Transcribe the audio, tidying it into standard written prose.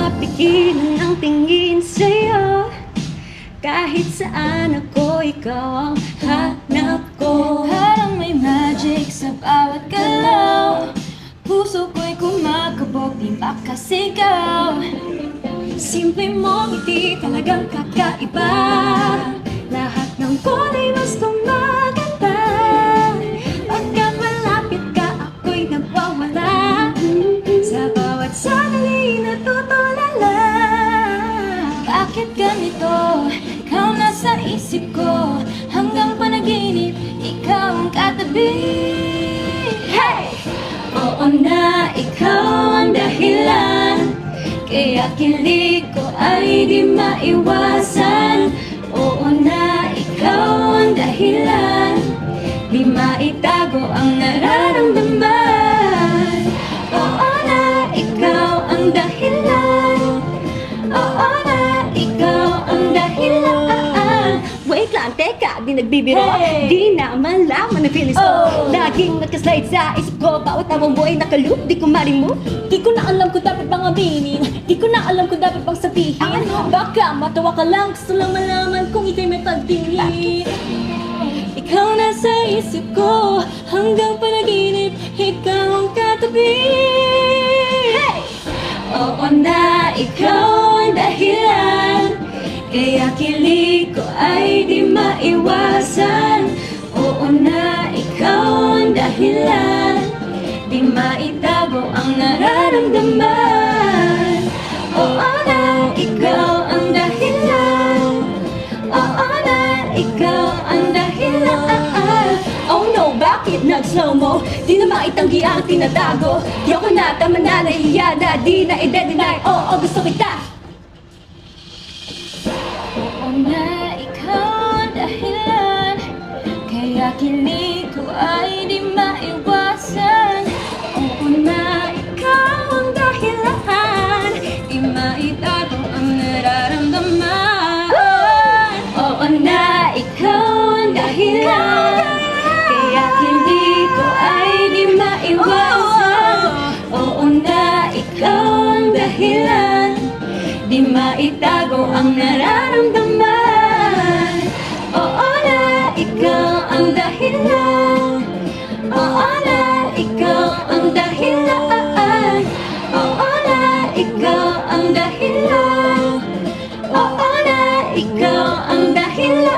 mapigilan ang tingin sa'yo. Kahit saan ako, ikaw ang hanap ko. Parang may magic sa bawat galaw. Puso ko'y kumakabog, di makasigaw. Simple mong ngiti talagang kakaiba. Lahat ng kulay mas gumaganda. Pagkat malapit ka, ako'y nagwawala. Sa bawat sandali natutulala. Bakit ganito? Ikaw nasa isip ko. Hanggang panaginip, ikaw ang katabi. Hey! Oo na, ikaw ang dahilan. Kaya kilig ko ay di maiwasan. Oo na, ikaw ang dahilan. Di maitago ang nararamdaman. Oo na, ikaw ang dahilan. Oo na, ikaw ang dahilan. Wait lang, teka, di nagbibiro. Hey! Di na malaman ang feelings ko. Oh! Laging nagkaslide sa isip ko. Bawat tawang buhay nakaloop, di ko ma-remove. Di ko na alam kung dapat bang aminin. Di ko na alam kung dapat bang sabihin. Ano? Baka matawa ka lang, gusto lang malaman kung ika'y may pagtingin. Ikaw nasa isip ko, hanggang panaginip, ikaw ang katabi. Hey! Oo na, ikaw ang dahilan. Kaya kilig ko ay di maiwasan. Oo na, ikaw ang dahilan. Di maitago ang nararamdaman. Oo na, ikaw ang dahilan. Oo na, ikaw ang dahilan. Oh no, bakit nag-slow mo? Di na maitanggi ang tinatago. Di ako na, tama na, nahiya na. Di na i-deny, oo, gusto kita. Oo na, ikaw ang dahilan. Kaya kilig ko ay di maiwasan. Oo na, ikaw ang dahilan. Di maitago ang nararamdaman. Oo na, ikaw ang dahilan. Kaya kilig ko ay di maiwasan. Oo na, ikaw ang dahilan. Di maitago ang nararamdaman. Oo na, ikaw ang dahilan. Oo na, ikaw ang dahilan. Oo na, ikaw ang dahilan. Oo na, ikaw ang dahilan.